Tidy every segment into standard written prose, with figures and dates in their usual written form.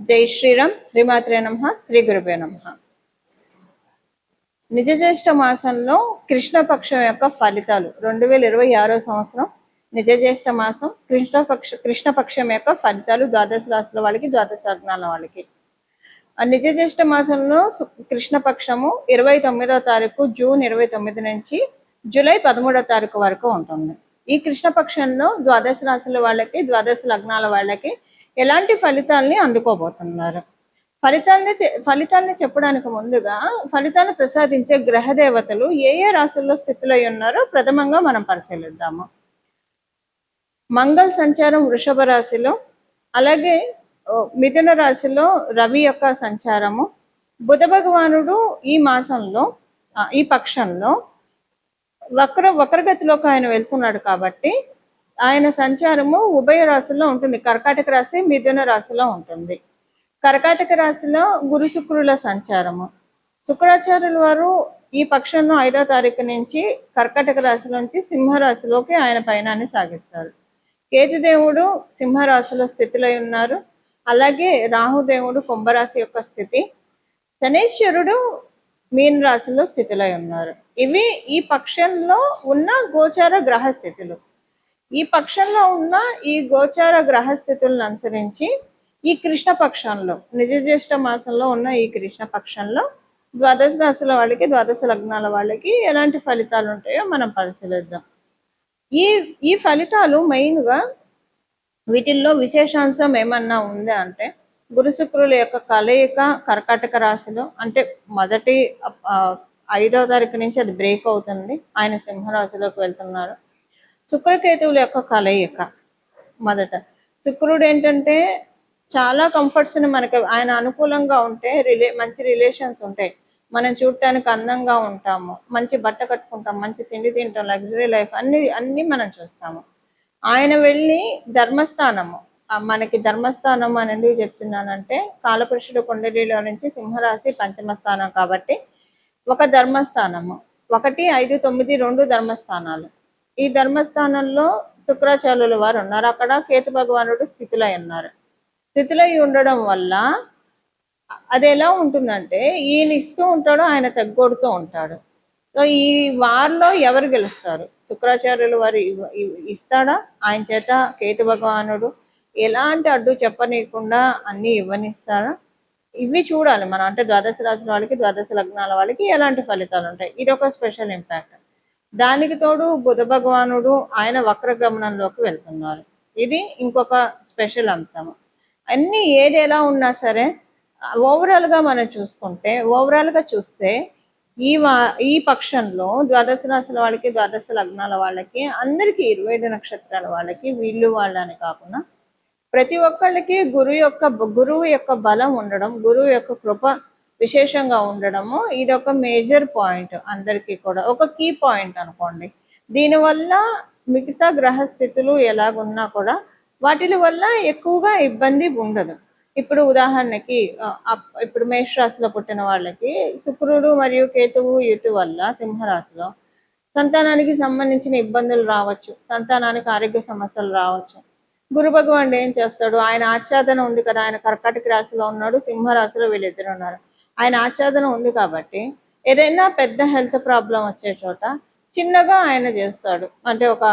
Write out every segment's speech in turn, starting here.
జై శ్రీరామ్. శ్రీమాత్రే నమః. శ్రీ గురుభ్యో నమః. నిజ జ్యేష్ఠ మాసంలో కృష్ణపక్షం యొక్క ఫలితాలు 2026 సంవత్సరం నిజ జ్యేష్ఠ మాసం కృష్ణపక్షం యొక్క ఫలితాలు ద్వాదశ రాశుల వాళ్ళకి, ద్వాదశ లగ్నాల వాళ్ళకి. నిజ జ్యేష్ఠ మాసంలో కృష్ణపక్షము 29వ తారీఖు జూన్ 29 నుంచి జూలై 13వ తారీఖు వరకు ఉంటుంది. ఈ కృష్ణపక్షంలో ద్వాదశ రాశుల వాళ్ళకి, ద్వాదశ లగ్నాల వాళ్ళకి ఎలాంటి ఫలితాలని అందుకోబోతున్నారు? ఫలితాలని చెప్పడానికి ముందుగా ఫలితాలను ప్రసాదించే గ్రహ దేవతలు ఏ ఏ రాశుల్లో స్థితులై ఉన్నారో ప్రథమంగా మనం పరిశీలిద్దాము. మంగళ సంచారం వృషభ రాశిలో, అలాగే మిథున రాశిలో రవి యొక్క సంచారము, బుధ భగవానుడు ఈ మాసంలో ఈ పక్షంలో వక్రగతిలోకి ఆయన వెళ్తున్నాడు కాబట్టి ఆయన సంచారము ఉభయ రాశుల్లో ఉంటుంది. కర్కాటక రాశి, మిథున రాశిలో ఉంటుంది. కర్కాటక రాశిలో గురు శుక్రుల సంచారము. శుక్రాచార్యుల వారు ఈ పక్షంలో 5వ తారీఖు నుంచి కర్కాటక రాశిలోంచి సింహరాశిలోకి ఆయన పయనాన్ని సాగిస్తారు. కేతుదేవుడు సింహరాశిలో స్థితిలో ఉన్నారు. అలాగే రాహుదేవుడు కుంభరాశి యొక్క స్థితి, శనేశ్వరుడు మీన రాశిలో స్థితిలో ఉన్నారు. ఇవి ఈ పక్షంలో ఉన్న గోచార గ్రహ స్థితులు. ఈ పక్షంలో ఉన్న ఈ గోచార గ్రహస్థితులను అనుసరించి ఈ కృష్ణపక్షంలో నిజ జ్యేష్ఠ మాసంలో ఉన్న ఈ కృష్ణపక్షంలో ద్వాదశ రాశుల వాళ్ళకి, ద్వాదశ లగ్నాల వాళ్ళకి ఎలాంటి ఫలితాలు ఉంటాయో మనం పరిశీలిద్దాం. ఈ ఫలితాలు మెయిన్గా వీటిల్లో విశేషాంశం ఏమన్నా ఉంది అంటే, గురు శుక్రుల యొక్క కలయిక కర్కాటక రాశిలో, అంటే మొదటి 5వ తారీఖు నుంచి అది బ్రేక్ అవుతుంది, ఆయన సింహరాశిలోకి వెళ్తున్నారు. శుక్రకేతువుల యొక్క కలయిక మొదట. శుక్రుడు ఏంటంటే చాలా కంఫర్ట్స్ని మనకి ఆయన అనుకూలంగా ఉంటే మంచి రిలేషన్స్ ఉంటాయి, మనం చూడటానికి అందంగా ఉంటాము, మంచి బట్ట కట్టుకుంటాం, మంచి తిండి తింటాం, లగ్జరీ లైఫ్ అన్ని మనం చూస్తాము. ఆయన వెళ్ళి ధర్మస్థానము, మనకి ధర్మస్థానం అని ఎందుకు చెప్తున్నానంటే కాలపురుషుడు కుండలిలో నుంచి సింహరాశి పంచమ స్థానం కాబట్టి ఒక ధర్మస్థానము, 1, 5, 9 2 ధర్మస్థానాలు. ఈ ధర్మస్థానంలో శుక్రాచార్యుల వారు ఉన్నారు. అక్కడ కేతు భగవానుడు స్థితిలో ఉన్నారు. స్థితిలో ఉండడం వల్ల అది ఎలా ఉంటుందంటే, ఈయన ఇస్తూ ఉంటాడు, ఆయన తగ్గొడుతూ ఉంటాడు. సో ఈ వారిలో ఎవరు గెలుస్తారు? శుక్రాచార్యుల వారు ఇస్తాడా? ఆయన చేత కేతు భగవానుడు ఎలాంటి అడ్డు చెప్పనీయకుండా అన్నీ ఇవ్వనిస్తాడా? ఇవి చూడాలి మనం. అంటే ద్వాదశ రాశుల వాళ్ళకి, ద్వాదశ లగ్నాల వాళ్ళకి ఎలాంటి ఫలితాలు ఉంటాయి, ఇది ఒక స్పెషల్ ఇంపాక్ట్. దానికి తోడు బుధ భగవానుడు ఆయన వక్రగమనంలోకి వెళ్తున్నారు, ఇది ఇంకొక స్పెషల్ అంశం. అన్నీ ఏది ఎలా ఉన్నా సరే ఓవరాల్గా మనం చూసుకుంటే, ఓవరాల్గా చూస్తే ఈ పక్షంలో ద్వాదశ రాశుల వాళ్ళకి, ద్వాదశ లగ్నాల వాళ్ళకి, అందరికీ 25 నక్షత్రాల వాళ్ళకి, వీళ్ళు వాళ్ళని కాకుండా ప్రతి ఒక్కళ్ళకి గురువు యొక్క బలం ఉండడం, గురువు యొక్క కృప విశేషంగా ఉండడము, ఇది ఒక మేజర్ పాయింట్. అందరికీ కూడా ఒక కీ పాయింట్ అనుకోండి. దీనివల్ల మిగతా గ్రహస్థితులు ఎలాగున్నా కూడా వాటి వల్ల ఎక్కువగా ఇబ్బంది ఉండదు. ఇప్పుడు ఉదాహరణకి ఇప్పుడు మేషరాశిలో పుట్టిన వాళ్ళకి శుక్రుడు మరియు కేతువు యుతి వల్ల సింహరాశిలో సంతానానికి సంబంధించిన ఇబ్బందులు రావచ్చు, సంతానానికి ఆరోగ్య సమస్యలు రావచ్చు. గురు భగవానుడు ఏం చేస్తాడు? ఆయన ఆచ్ఛాదన ఉంది కదా, ఆయన కర్కాటక రాశిలో ఉన్నాడు, సింహరాశిలో వీళ్ళిద్దరు ఉన్నారు. ఆయన ఆచ్ఛాదన ఉంది కాబట్టి ఏదైనా పెద్ద హెల్త్ ప్రాబ్లం వచ్చే చోట చిన్నగా ఆయన చేస్తాడు. అంటే ఒక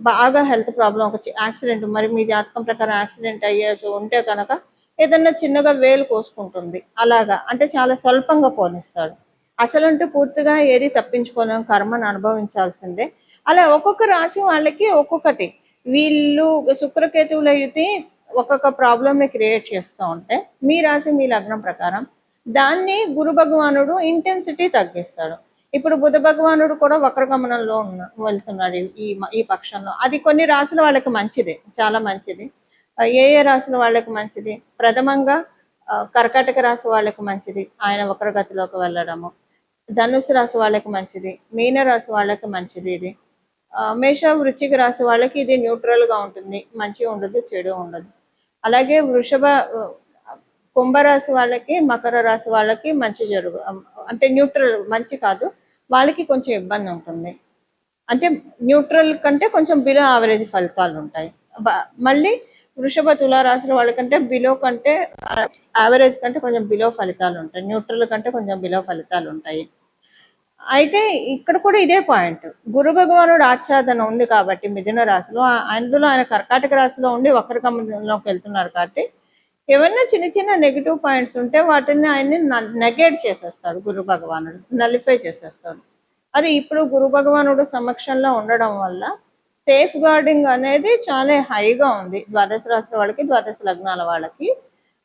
బాగా హెల్త్ ప్రాబ్లం, ఒక యాక్సిడెంట్, మరి మీ జాతకం ప్రకారం యాక్సిడెంట్ అయ్యేసి ఉంటే కనుక ఏదన్నా చిన్నగా వేలు కోసుకుంటుంది, అలాగా. అంటే చాలా స్వల్పంగా పోనిస్తాడు. అసలంటూ పూర్తిగా ఏది తప్పించుకోలేం, కర్మను అనుభవించాల్సిందే. అలా ఒక్కొక్క రాశి వాళ్ళకి ఒక్కొక్కటి. వీళ్ళు శుక్రకేతువుల యుతి ఒక్కొక్క ప్రాబ్లమ్ని క్రియేట్ చేస్తూ ఉంటే, మీ రాశి మీ లగ్నం ప్రకారం దాన్ని గురు భగవానుడు ఇంటెన్సిటీ తగ్గిస్తాడు. ఇప్పుడు బుధ భగవానుడు కూడా వక్రగమనంలో వెళ్తున్నాడు ఈ పక్షంలో. అది కొన్ని రాశుల వాళ్ళకి మంచిది, చాలా మంచిది. ఏ రాశుల వాళ్ళకి మంచిది? ప్రథమంగా కర్కాటక రాశి వాళ్ళకి మంచిది, ఆయన వక్రగతిలోకి వెళ్ళడము. ధనుసు రాశి వాళ్ళకి మంచిది, మీన రాశి వాళ్ళకి మంచిది. ఇది మేష వృశ్చిక రాశి వాళ్ళకి ఇది న్యూట్రల్గా ఉంటుంది, మంచి ఉండదు, చెడు ఉండదు. అలాగే కుంభరాశి వాళ్ళకి, మకర రాశి వాళ్ళకి మంచి అంటే న్యూట్రల్, మంచి కాదు, వాళ్ళకి కొంచెం ఇబ్బంది ఉంటుంది. అంటే న్యూట్రల్ కంటే కొంచెం బిలో యావరేజ్ ఫలితాలు ఉంటాయి. మళ్ళీ వృషభ తులారాశుల వాళ్ళకంటే బిలో కంటే యావరేజ్ కంటే కొంచెం బిలో ఫలితాలు ఉంటాయి, న్యూట్రల్ కంటే కొంచెం బిలో ఫలితాలు ఉంటాయి. అయితే ఇక్కడ కూడా ఇదే పాయింట్, గురు భగవానుడు ఆచ్ఛాదన ఉంది కాబట్టి మిథున రాశిలో, అందులో ఆయన కర్కాటక రాశిలో ఉండి వక్రగమనంలోకి వెళ్తున్నారు కాబట్టి ఏమైనా చిన్న చిన్న నెగిటివ్ పాయింట్స్ ఉంటే వాటిని ఆయన్ని నెగేట్ చేసేస్తాడు గురు భగవానుడు, నలిఫై చేసేస్తాడు. అది ఇప్పుడు గురు భగవానుడు సమక్షంలో ఉండడం వల్ల సేఫ్ గార్డింగ్ అనేది చాలా హైగా ఉంది ద్వాదశ రాశి వాళ్ళకి, ద్వాదశ లగ్నాల వాళ్ళకి.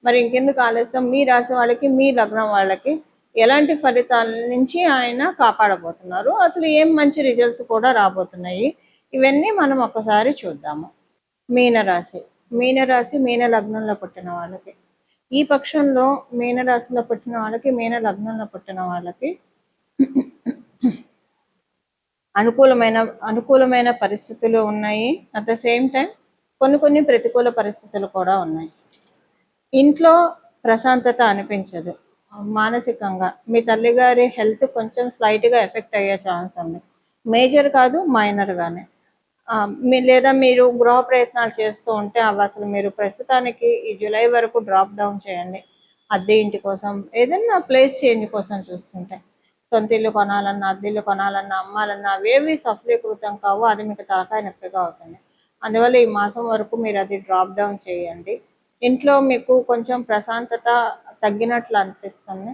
మరి ఇంకెందుకు ఆలస్యం, మీ రాశి వాళ్ళకి, మీ లగ్నం వాళ్ళకి ఎలాంటి ఫలితాల నుంచి ఆయన కాపాడబోతున్నారు, అసలు ఏం మంచి రిజల్ట్స్ కూడా రాబోతున్నాయి, ఇవన్నీ మనం ఒకసారి చూద్దాము. మీనరాశి, మీనరాశి మీన లగ్నంలో పుట్టిన వాళ్ళకి, ఈ పక్షంలో మీనరాశిలో పుట్టిన వాళ్ళకి, మీన లగ్నంలో పుట్టిన వాళ్ళకి అనుకూలమైన పరిస్థితులు ఉన్నాయి. అట్ ద సేమ్ టైం కొన్ని ప్రతికూల పరిస్థితులు కూడా ఉన్నాయి. ఇంట్లో ప్రశాంతత అనిపించదు. మానసికంగా మీ తల్లిగారి హెల్త్ కొంచెం స్లైట్గా ఎఫెక్ట్ అయ్యే ఛాన్స్ ఉంది, మేజర్ కాదు మైనర్గానే. లేదా మీరు గృహ ప్రయత్నాలు చేస్తూ ఉంటే అవి అసలు మీరు ప్రస్తుతానికి ఈ జూలై వరకు డ్రాప్ డౌన్ చేయండి. అద్దె ఇంటి కోసం, ఏదైనా ప్లేస్ చేంజ్ కోసం చూస్తుంటే, సొంత ఇల్లు కొనాలన్నా, అద్దె ఇల్లు కొనాలన్నా, అమ్మాలన్నా అవేవి సఫలీకృతం కావు, అది మీకు తలకాయ నొప్పిగా అవుతుంది. అందువల్ల ఈ మాసం వరకు మీరు అది డ్రాప్ డౌన్ చేయండి. ఇంట్లో మీకు కొంచెం ప్రశాంతత తగ్గినట్లు అనిపిస్తుంది,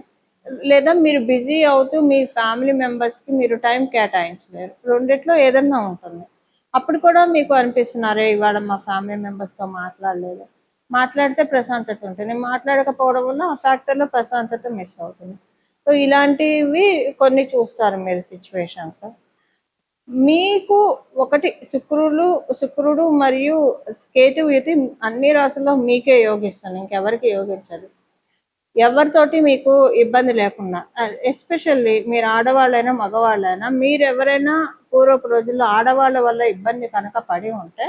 లేదా మీరు బిజీ అవుతూ మీ ఫ్యామిలీ మెంబర్స్కి మీరు టైం కేటాయించలేరు, రెండిట్లో ఏదన్నా ఉంటుంది. అప్పుడు కూడా మీకు అనిపిస్తున్నారే ఇవాళ మా ఫ్యామిలీ మెంబర్స్తో మాట్లాడలేదు, మాట్లాడితే ప్రశాంతత ఉంటుంది, మాట్లాడకపోవడం వల్ల ఆ ఫ్యాక్టర్లో ప్రశాంతత మిస్ అవుతుంది. సో ఇలాంటివి కొన్ని చూస్తారు మీరు సిచ్యువేషన్స్. మీకు ఒకటి శుక్రుడు మరియు కేతువు ఇది అన్ని రాశుల్లో మీకే యోగిస్తుంది, ఇంకెవరికి యోగించదు. ఎవరితోటి మీకు ఇబ్బంది లేకుండా, ఎస్పెషల్లీ మీరు ఆడవాళ్ళైనా మగవాళ్ళైనా, మీరు ఎవరైనా పూర్వపు రోజుల్లో ఆడవాళ్ళ వల్ల ఇబ్బంది కనుక పడి ఉంటే,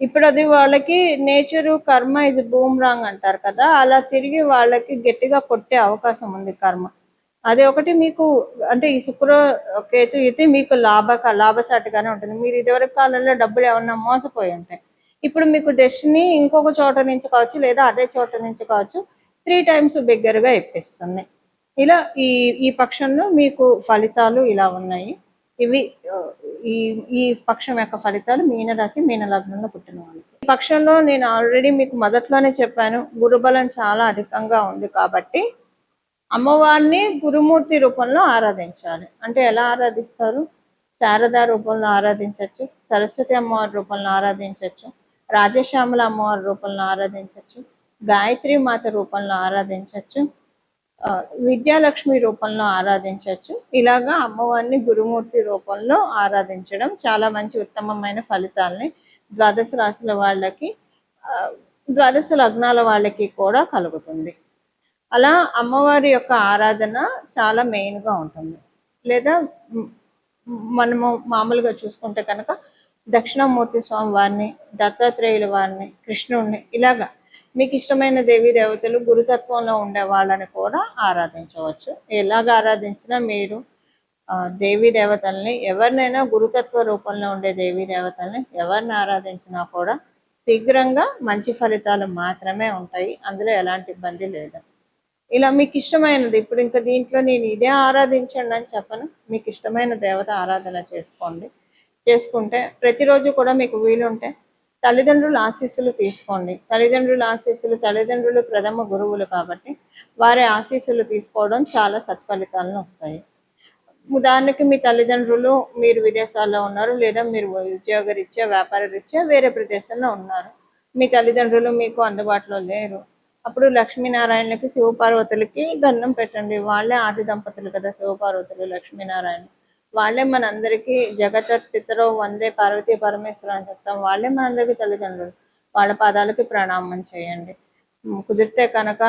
ఇప్పుడు అది వాళ్ళకి నేచరు కర్మ ఇది బూమ్రాంగ్ అంటారు కదా, అలా తిరిగి వాళ్ళకి గట్టిగా కొట్టే అవకాశం ఉంది కర్మ. అది ఒకటి మీకు అంటే ఈ కేతు అయితే మీకు లాభసాటిగానే ఉంటుంది. మీరు ఇదివరకు కాలంలో డబ్బులు ఏమన్నా మోసపోయి ఉంటాయి, ఇప్పుడు మీకు డెస్టినీ ఇంకొక చోట నుంచి కావచ్చు, లేదా అదే చోట నుంచి కావచ్చు 3 times బిగ్గరగా ఇప్పిస్తుంది. ఇలా ఈ పక్షంలో మీకు ఫలితాలు ఇలా ఉన్నాయి. ఇవి ఈ పక్షం యొక్క ఫలితాలు మీనరాశి మీన లగ్నంలో పుట్టిన వాళ్ళకి. ఈ పక్షంలో నేను ఆల్రెడీ మీకు మొదట్లోనే చెప్పాను, గురుబలం చాలా అధికంగా ఉంది కాబట్టి అమ్మవారిని గురుమూర్తి రూపంలో ఆరాధించాలి. అంటే ఎలా ఆరాధిస్తారు? శారదా రూపంలో ఆరాధించవచ్చు, సరస్వతి అమ్మవారి రూపంలో ఆరాధించవచ్చు, రాజశ్యామల అమ్మవారి రూపంలో ఆరాధించవచ్చు, గాయత్రి మాత రూపంలో ఆరాధించవచ్చు, విద్యాలక్ష్మి రూపంలో ఆరాధించవచ్చు. ఇలాగా అమ్మవారిని గురుమూర్తి రూపంలో ఆరాధించడం చాలా మంచి ఉత్తమమైన ఫలితాలని ద్వాదశ రాశుల వాళ్ళకి, ద్వాదశ లగ్నాల వాళ్ళకి కూడా కలుగుతుంది. అలా అమ్మవారి యొక్క ఆరాధన చాలా మెయిన్గా ఉంటుంది. లేదా మనము మామూలుగా చూసుకుంటే కనుక దక్షిణామూర్తి స్వామి వారిని, దత్తాత్రేయుల వారిని, కృష్ణుడిని, ఇలాగా మీకు ఇష్టమైన దేవీ దేవతలు గురుతత్వంలో ఉండే వాళ్ళని కూడా ఆరాధించవచ్చు. ఎలాగ ఆరాధించినా మీరు దేవీ దేవతల్ని, ఎవరినైనా గురుతత్వ రూపంలో ఉండే దేవీ దేవతల్ని ఎవరిని ఆరాధించినా కూడా శీఘ్రంగా మంచి ఫలితాలు మాత్రమే ఉంటాయి, అందులో ఎలాంటి ఇబ్బంది లేదు. ఇలా మీకు ఇష్టమైనది, ఇప్పుడు ఇంకా దీంట్లో నేను ఇదే ఆరాధించండి అని చెప్పను, మీకు ఇష్టమైన దేవత ఆరాధన చేసుకుంటే ప్రతిరోజు కూడా మీకు వీలుంటే తల్లిదండ్రుల ఆశీస్సులు తీసుకోండి. తల్లిదండ్రులు ప్రథమ గురువులు కాబట్టి వారి ఆశీస్సులు తీసుకోవడం చాలా సత్ఫలితాలను వస్తాయి. ఉదాహరణకి మీ తల్లిదండ్రులు మీరు విదేశాల్లో ఉన్నారు, లేదా మీరు ఉద్యోగరీత్యా వ్యాపార రీత్యా వేరే ప్రదేశంలో ఉన్నారు, మీ తల్లిదండ్రులు మీకు అందుబాటులో లేరు. అప్పుడు లక్ష్మీనారాయణలకి శివపార్వతులకి దండం పెట్టండి. వాళ్ళే ఆది దంపతులు కదా శివపార్వతులు లక్ష్మీనారాయణ, వాళ్ళే మనందరికీ జగతపితరో వందే పార్వతీ పరమేశ్వర అని చెప్తాం, వాళ్ళే మనందరికీ తల్లిదండ్రులు. వాళ్ళ పాదాలకి ప్రణామం చేయండి. కుదిరితే కనుక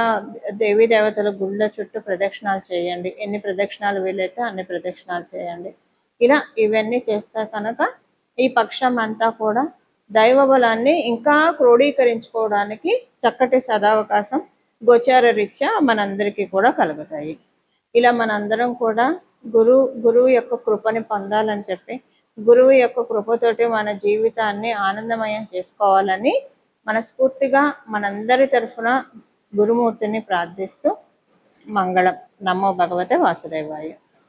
దేవీ దేవతల గుళ్ళ చుట్టూ ప్రదక్షిణాలు చేయండి, ఎన్ని ప్రదక్షిణాలు వీలైతే అన్ని ప్రదక్షిణాలు చేయండి. ఇలా ఇవన్నీ చేస్తే కనుక ఈ పక్షం అంతా కూడా దైవ బలాన్ని ఇంకా క్రోడీకరించుకోవడానికి చక్కటి సదావకాశం గోచార రీత్యా మనందరికీ కూడా కలుగుతాయి. ఇలా మనందరం కూడా గురువు యొక్క కృపని పొందాలని చెప్పి, గురువు యొక్క కృపతోటి మన జీవితాన్ని ఆనందమయం చేసుకోవాలని మనస్ఫూర్తిగా మనందరి తరఫున గురుమూర్తిని ప్రార్థిస్తూ మంగళం. నమో భగవతే వాసుదేవాయ.